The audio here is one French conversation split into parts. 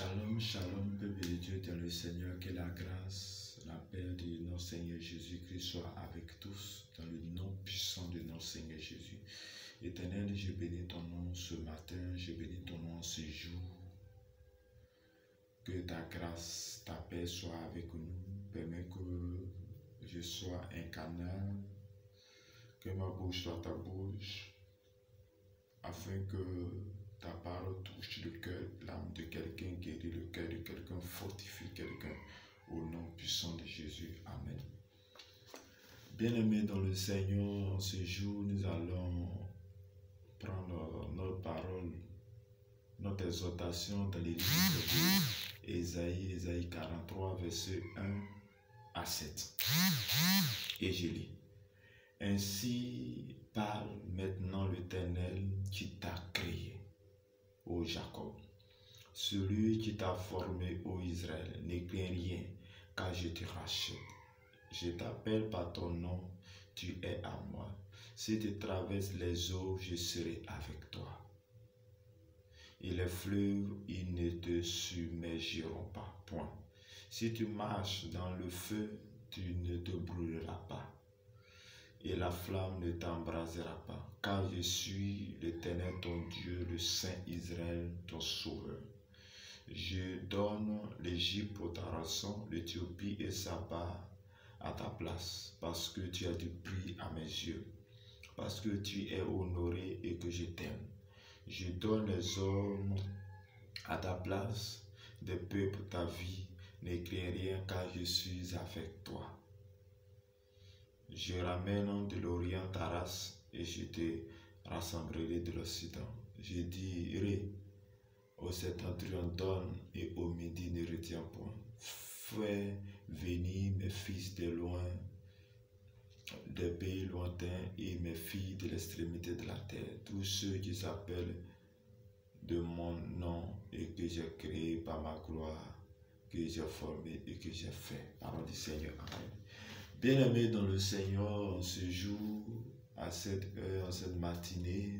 Shalom, shalom, peuple de Dieu dans le Seigneur, que la grâce, la paix de notre Seigneur Jésus-Christ soit avec tous, dans le nom puissant de notre Seigneur Jésus. Éternel, je bénis ton nom ce matin, je bénis ton nom ce jour. Que ta grâce, ta paix soit avec nous, permets que je sois un canal, que ma bouche soit ta bouche, afin que ta parole touche le cœur, l'âme de quelqu'un, guérit le cœur de quelqu'un, fortifie quelqu'un, au nom puissant de Jésus. Amen. Bien-aimés dans le Seigneur, ce jour, nous allons prendre notre parole, notre exhortation dans les livres d'Ésaïe 43, versets 1 à 7. Et je lis. Ainsi parle maintenant l'Éternel qui t'a créé, ô Jacob, celui qui t'a formé, ô Israël. Ne crains rien, car je te rachète. Je t'appelle par ton nom, tu es à moi. Si tu traverses les eaux, je serai avec toi. Et les fleuves, ils ne te submergeront pas. Point. Si tu marches dans le feu, tu ne te brûleras pas. Et la flamme ne t'embrasera pas, car je suis l'Éternel ton Dieu, le Saint Israël, ton Sauveur. Je donne l'Égypte pour ta rançon, l'Éthiopie et Saba à ta place, parce que tu as du prix à mes yeux, parce que tu es honoré et que je t'aime. Je donne les hommes à ta place, des peuples ta vie, ne crains rien, car je suis avec toi. Je ramène de l'Orient ta race et je te rassemblerai de l'Occident. Je dirai au septentrion donne et au midi ne retiens point. Fais venir mes fils de loin, des pays lointains et mes filles de l'extrémité de la terre. Tous ceux qui s'appellent de mon nom et que j'ai créé par ma gloire, que j'ai formé et que j'ai fait. Parole du Seigneur. Amen. Bien-aimés dans le Seigneur, ce jour, à cette heure, à cette matinée,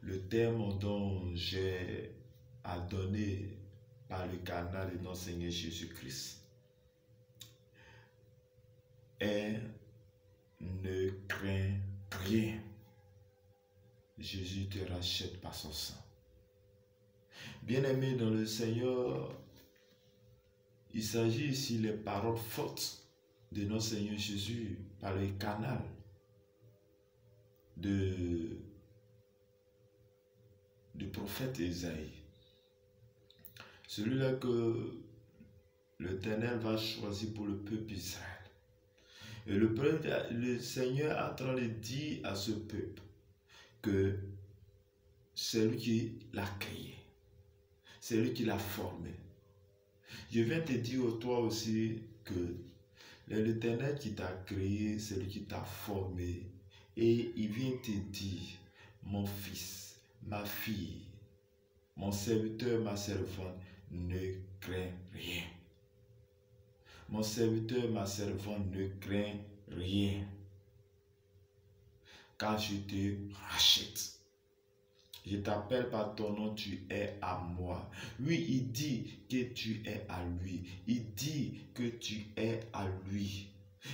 le thème dont j'ai à donner par le canal de notre Seigneur Jésus-Christ est « Ne crains rien, Jésus te rachète par son sang ». Bien-aimés dans le Seigneur, il s'agit ici des paroles fortes de notre Seigneur Jésus par le canal du prophète Ésaïe. Celui-là que l'Éternel va choisir pour le peuple Israël. Et le Seigneur est en train de dire à ce peuple que c'est lui qui l'a créé, c'est lui qui l'a formé. Je viens te dire toi aussi que l'Éternel qui t'a créé, c'est lui qui t'a formé. Et il vient te dire, mon fils, ma fille, mon serviteur, ma servante, ne crains rien. Mon serviteur, ma servante, ne crains rien. Car je te rachète. Je t'appelle par ton nom, tu es à moi. Lui, il dit que tu es à lui. Il dit que tu es à lui.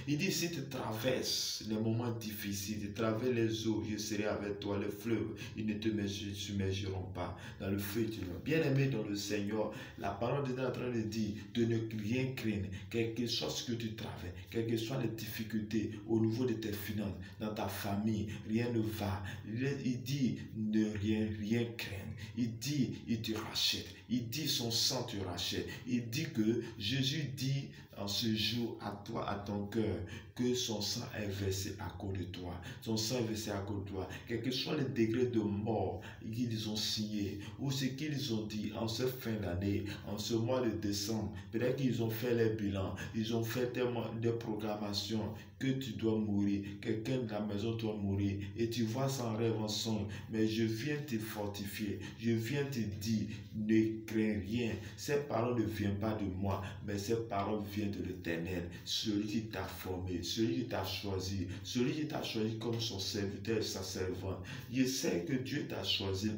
Il dit, si tu traverses les moments difficiles, tu traverses les eaux, je serai avec toi, les fleuves, ils ne te submergeront pas dans le feu. Bien-aimé dans le Seigneur, la parole de Dieu est en train de dire de ne rien craindre, quel que soit ce que tu traverses, quelles que soient les difficultés au niveau de tes finances, dans ta famille, rien ne va. Il dit ne rien craindre. Il dit, il te rachète. Il dit, son sang te rachète. Il dit que Jésus dit en ce jour à toi, à ton cœur, que son sang est versé à cause de toi. Son sang est versé à cause de toi. Quel que soit le degré de mort qu'ils ont signé, ou ce qu'ils ont dit en ce fin d'année, en ce mois de décembre, peut-être qu'ils ont fait les bilans, ils ont fait des programmations, que tu dois mourir, quelqu'un de la maison doit mourir, et tu vois sans rêve en songe, mais je viens te fortifier, je viens te dire, ne crains rien. Ces paroles ne viennent pas de moi, mais ces paroles viennent de l'Éternel, celui qui t'a formé, celui qui t'a choisi comme son serviteur et sa servante. Je sais que Dieu t'a choisi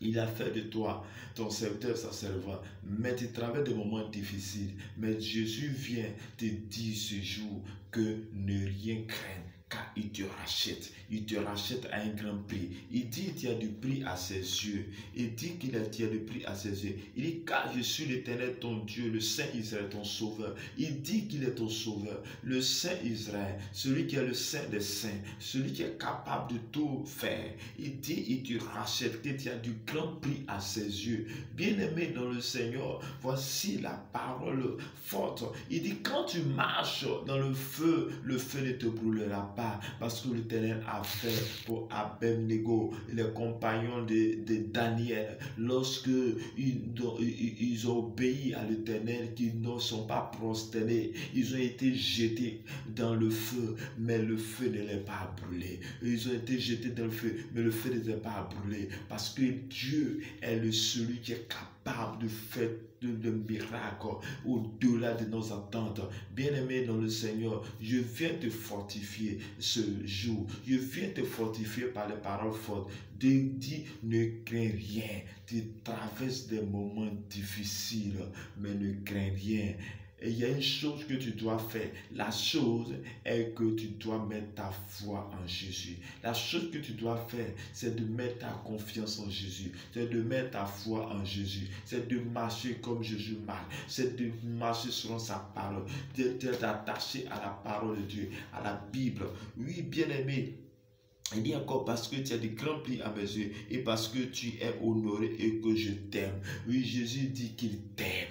Il a fait de toi ton serviteur, sa servante. Mais tu traverses des moments difficiles. Mais Jésus vient te dire ce jour que ne rien craindre. Car il te rachète. Il te rachète à un grand prix. Il dit qu'il y a du prix à ses yeux. Il dit qu'il y a du prix à ses yeux. Il dit car je suis l'Éternel ton Dieu, le Saint Israël ton sauveur. Il dit qu'il est ton sauveur. Le Saint Israël, celui qui est le Saint des Saints, celui qui est capable de tout faire. Il dit il te rachète, qu'il y a du grand prix à ses yeux. Bien-aimé dans le Seigneur, voici la parole forte. Il dit quand tu marches dans le feu ne te brûlera pas. Parce que l'Éternel a fait pour Abednego, les compagnons de Daniel, lorsque ils ont obéi à l'Éternel, qu'ils ne sont pas prosternés, ils ont été jetés dans le feu, mais le feu ne les a pas brûlés. Ils ont été jetés dans le feu, mais le feu ne les a pas brûlés. Parce que Dieu est celui qui est capable de faire de miracles au-delà de nos attentes. Bien-aimé dans le Seigneur, je viens te fortifier ce jour. Je viens te fortifier par les paroles fortes. Dis, ne crains rien. Tu traverses des moments difficiles, mais ne crains rien. Et il y a une chose que tu dois faire. La chose est que tu dois mettre ta foi en Jésus. La chose que tu dois faire, c'est de mettre ta confiance en Jésus. C'est de mettre ta foi en Jésus. C'est de marcher comme Jésus marche. C'est de marcher selon sa parole. D'être attaché à la parole de Dieu, à la Bible. Oui, bien-aimé. Il dit encore parce que tu as des grands prix à mes yeux et parce que tu es honoré et que je t'aime. Oui, Jésus dit qu'il t'aime.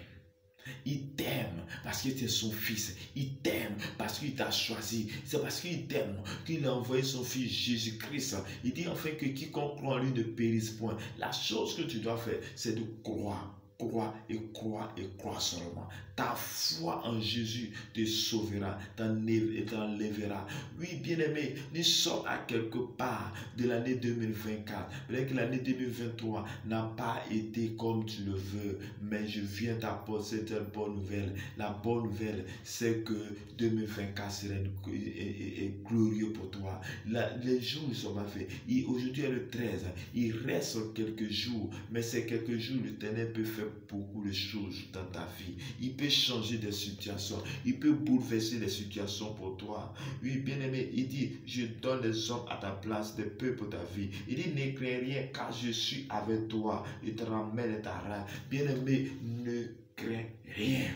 Il t'aime parce que tu es son fils. Il t'aime parce qu'il t'a choisi. C'est parce qu'il t'aime qu'il a envoyé son fils Jésus-Christ. Il dit enfin que quiconque croit en lui ne périsse point. La chose que tu dois faire, c'est de croire. Crois et crois et crois seulement. Ta foi en Jésus te sauvera, t'enlèvera. Oui, bien-aimé, nous sommes à quelque part de l'année 2024. Peut-être que l'année 2023 n'a pas été comme tu le veux, mais je viens t'apporter cette bonne nouvelle. La bonne nouvelle, c'est que 2024 sera glorieux pour toi. Les jours sont pas faits. Aujourd'hui est le 13. Il reste quelques jours, mais ces quelques jours, l'Éternel peut faire beaucoup de choses dans ta vie. Il peut changer des situations. Il peut bouleverser les situations pour toi. Oui, bien-aimé, il dit, je donne des hommes à ta place, des peuples pour ta vie. Il dit, ne crains rien car je suis avec toi. Il te ramène ta race. Bien-aimé, ne crains rien.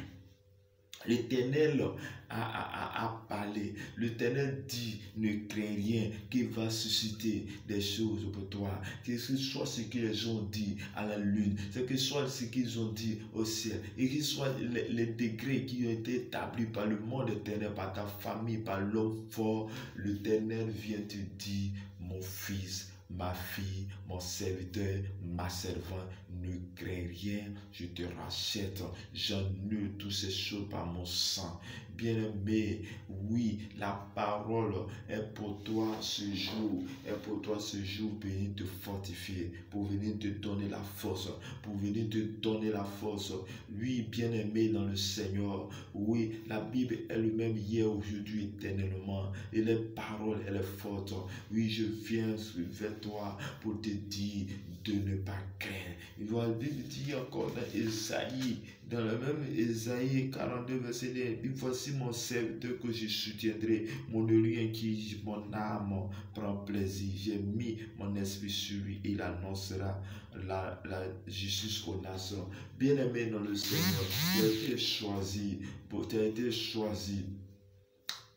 L'Éternel a parlé. L'Éternel dit, ne crains rien, qu'il va susciter des choses pour toi. Que ce soit ce qu'ils ont dit à la lune, que ce soit ce qu'ils ont dit au ciel, et que ce soit les degrés qui ont été établis par le monde éternel, par ta famille, par l'homme fort. L'Éternel vient te dire, mon fils, ma fille, mon serviteur, ma servante, ne crains rien, je te rachète, j'annule toutes ces choses par mon sang. Bien-aimé, oui, la parole est pour toi ce jour, est pour toi ce jour pour venir te fortifier, pour venir te donner la force, pour venir te donner la force. Oui, bien-aimé dans le Seigneur, oui, la Bible est le même hier, aujourd'hui, éternellement, et les paroles, elle est forte. Oui, je viens vers toi pour te dire de ne pas craindre. La Bible dit encore dans Ésaïe, dans le même Ésaïe 42, verset 1, voici mon serviteur que je soutiendrai, mon élu en qui mon âme prend plaisir. J'ai mis mon esprit sur lui, il annoncera la justice aux nations. Bien-aimé dans le Seigneur, tu as été choisi, tu as été choisi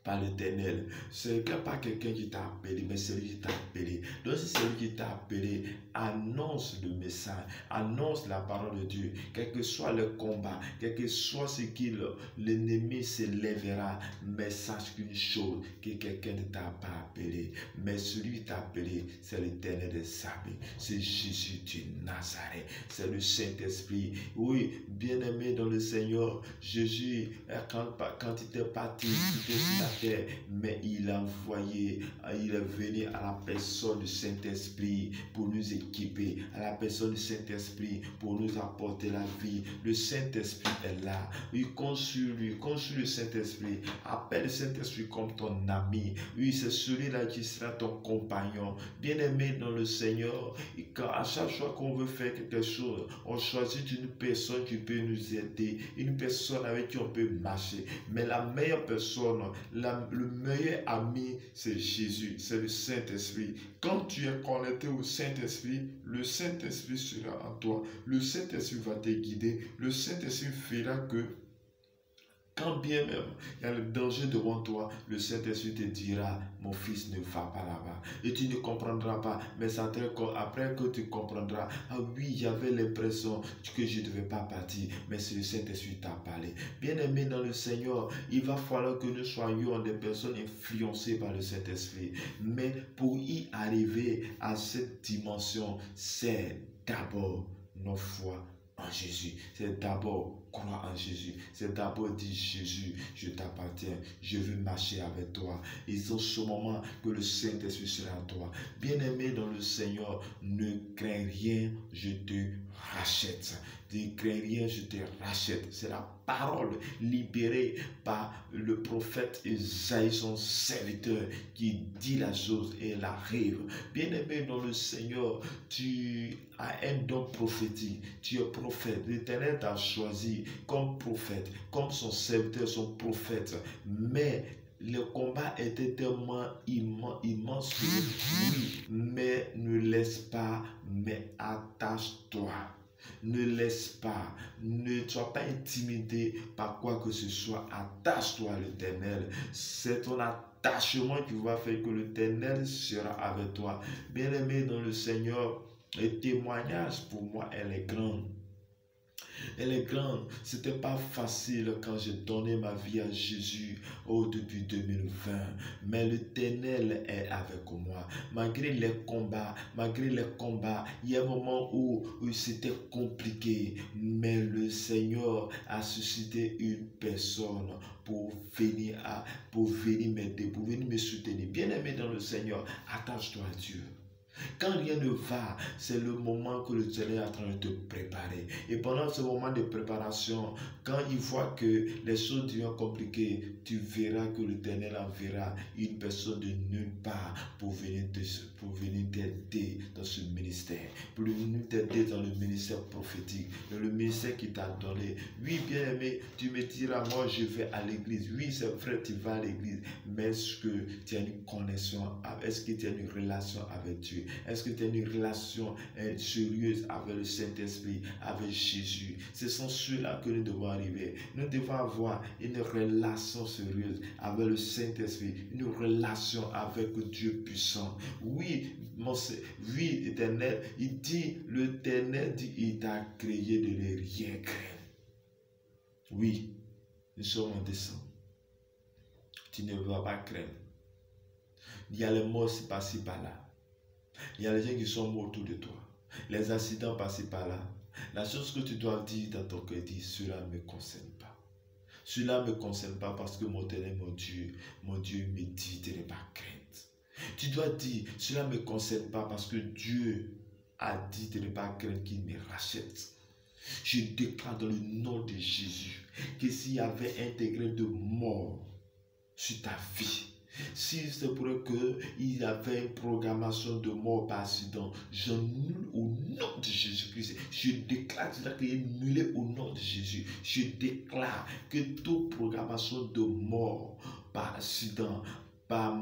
par l'Éternel. Ce n'est pas quelqu'un qui t'a appelé, mais celui qui t'a appelé. Donc si c'est celui qui t'a appelé, annonce le message, annonce la parole de Dieu. Quel que soit le combat, quel que soit ce qu'il, l'ennemi s'élèvera, mais sache qu'une chose, que quelqu'un ne t'a pas appelé, mais celui qui t'a appelé, c'est l'Éternel des armées, c'est Jésus de Nazareth, c'est le Saint-Esprit. Oui, bien-aimé dans le Seigneur, Jésus, quand il était parti, il était sur la terre, mais il a envoyé, il est venu à la personne du Saint-Esprit pour nous équiper équiper à la personne du Saint-Esprit pour nous apporter la vie. Le Saint-Esprit est là. Oui, compte sur lui, compte sur le Saint-Esprit. Appelle le Saint-Esprit comme ton ami. Oui, c'est celui-là qui sera ton compagnon. Bien-aimé dans le Seigneur, et quand à chaque fois qu'on veut faire quelque chose, on choisit une personne qui peut nous aider, une personne avec qui on peut marcher. Mais la meilleure personne, le meilleur ami, c'est Jésus, c'est le Saint-Esprit. Quand tu es connecté au Saint-Esprit, le Saint-Esprit sera en toi. Le Saint-Esprit va te guider. Le Saint-Esprit fera que quand bien même il y a le danger devant toi, le Saint-Esprit te dira, mon fils, ne va pas là-bas. Et tu ne comprendras pas. Mais ça après que tu comprendras, ah oui, j'avais l'impression que je ne devais pas partir. Mais c'est le Saint-Esprit qui t'a parlé. Bien-aimé dans le Seigneur, il va falloir que nous soyons des personnes influencées par le Saint-Esprit. Mais pour y arriver à cette dimension, c'est d'abord nos foi en Jésus. C'est d'abord croire en Jésus. C'est d'abord dire, Jésus, je t'appartiens. Je veux marcher avec toi. Et c'est ce moment que le Saint-Esprit sera en toi. Bien-aimé dans le Seigneur, ne crains rien, je te rachète. Ne crains rien, je te rachète. C'est la parole libérée par le prophète Isaïe, son serviteur, qui dit la chose et elle arrive. Bien-aimé dans le Seigneur, tu as un don prophétique. Tu es prophète. L'Éternel t'a choisi comme prophète, comme son serviteur, son prophète. Mais le combat était tellement immense que oui, mais ne laisse pas, mais attache-toi. Ne laisse pas, ne sois pas intimidé par quoi que ce soit. Attache-toi à l'Éternel. C'est ton attachement qui va faire que l'Éternel sera avec toi. Bien-aimé dans le Seigneur, le témoignage pour moi, elle est grande. Elle est grande. C'était pas facile quand j'ai donné ma vie à Jésus depuis 2020. Mais l'Éternel est avec moi. Malgré les combats, il y a un moment où c'était compliqué. Mais le Seigneur a suscité une personne pour venir m'aider, pour venir me soutenir. Bien-aimé dans le Seigneur, attache-toi à Dieu. Quand rien ne va, c'est le moment que le Seigneur est en train de te préparer. Et pendant ce moment de préparation, quand il voit que les choses deviennent compliquées, tu verras que l'Éternel enverra une personne de nulle part pour venir t'aider dans ce ministère, pour venir t'aider dans le ministère prophétique, dans le ministère qui t'a donné. Oui, bien aimé, tu me diras, moi je vais à l'église. Oui, c'est vrai, tu vas à l'église, mais est-ce que tu as une connexion, est-ce que tu as une relation avec Dieu? Est-ce que tu as une relation sérieuse avec le Saint-Esprit, avec Jésus? Ce sont ceux-là que nous devons arriver. Nous devons avoir une relation sérieuse avec le Saint-Esprit, une relation avec Dieu puissant. Oui, oui, Éternel, l'Éternel dit, il t'a créé de ne rien craindre. Oui, nous sommes en décembre. Tu ne vas pas craindre. Il y a les morts par-ci par-là. Il y a les gens qui sont morts autour de toi. Les accidents passés par là. La chose que tu dois dire dans ton cœur, dis, cela ne me concerne pas. Cela ne me concerne pas parce que mon Dieu me dit de ne pas craindre. Tu dois dire, cela ne me concerne pas parce que Dieu a dit de ne pas craindre qu'il me rachète. Je déclare dans le nom de Jésus que s'il y avait intégré de mort sur ta vie, si c'est pour qu'il y avait une programmation de mort par accident, j'annule au nom de Jésus-Christ. Je déclare qu'il est annulé au nom de Jésus. Je déclare que toute programmation de mort par accident, par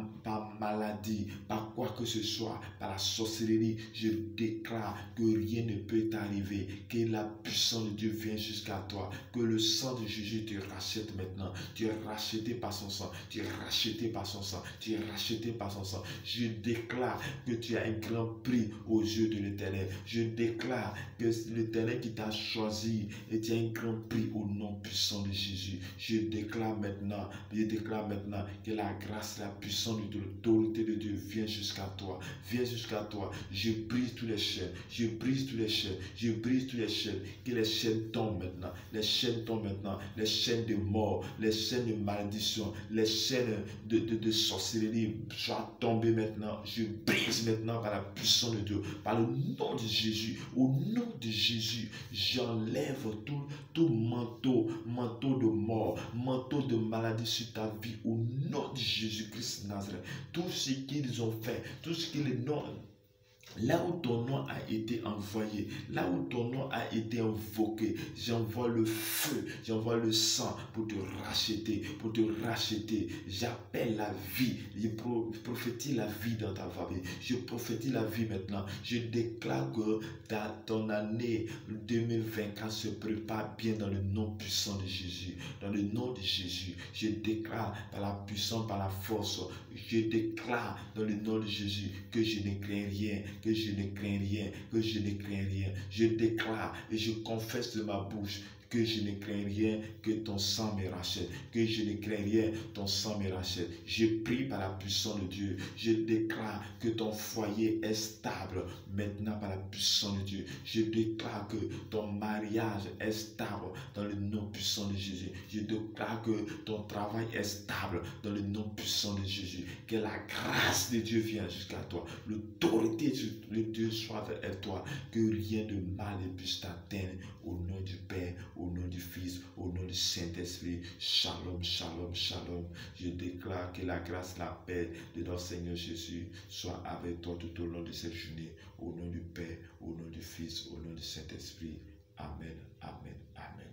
maladie, par quoi que ce soit, par la sorcellerie, je déclare que rien ne peut t'arriver, que la puissance de Dieu vient jusqu'à toi, que le sang de Jésus te rachète maintenant. Tu es racheté par son sang, tu es racheté par son sang, tu es racheté par son sang. Je déclare que tu as un grand prix aux yeux de l'Éternel. Je déclare que l'Éternel qui t'a choisi et tu as un grand prix au nom puissant de Jésus. Je déclare maintenant que la grâce, la puissance de l'autorité de Dieu vient jusqu'à toi. Viens jusqu'à toi. Je brise tous les chaînes. Je brise tous les chaînes. Je brise tous les chaînes. Que les chaînes tombent maintenant. Les chaînes tombent maintenant. Les chaînes de mort. Les chaînes de malédiction. Les chaînes de sorcellerie soient tombées maintenant. Je brise maintenant par la puissance de Dieu. Par le nom de Jésus. Au nom de Jésus, j'enlève tout manteau de mort, manteau de maladie sur ta vie. Au nom de Jésus-Christ Nazareth. Tout ce qu'ils ont fait, tout ce qu'ils ont... Là où ton nom a été envoyé, là où ton nom a été invoqué, j'envoie le feu, j'envoie le sang pour te racheter, pour te racheter. J'appelle la vie, je prophétise la vie dans ta famille. Je prophétise la vie maintenant. Je déclare que ton année 2024 se prépare bien dans le nom puissant de Jésus. Dans le nom de Jésus, je déclare par la puissance, par la force, je déclare dans le nom de Jésus que je ne crains rien, que je ne crains rien, que je ne crains rien. Je déclare et je confesse de ma bouche que je ne crains rien, que ton sang me rachète, que je ne crains rien, ton sang me rachète. Je prie par la puissance de Dieu. Je déclare que ton foyer est stable maintenant par la puissance de Dieu. Je déclare que ton mariage est stable dans le nom puissant de Jésus. Je déclare que ton travail est stable dans le nom puissant de Jésus. Que la grâce de Dieu vienne jusqu'à toi. L'autorité de Dieu soit vers toi. Que rien de mal ne puisse t'atteindre. Au nom du Père, au nom du Fils, au nom du Saint-Esprit. Shalom, shalom, shalom. Je déclare que la grâce, la paix de notre Seigneur Jésus soit avec toi tout au long de cette journée. Au nom du Père, au nom du Fils, au nom du Saint-Esprit. Amen, amen, amen.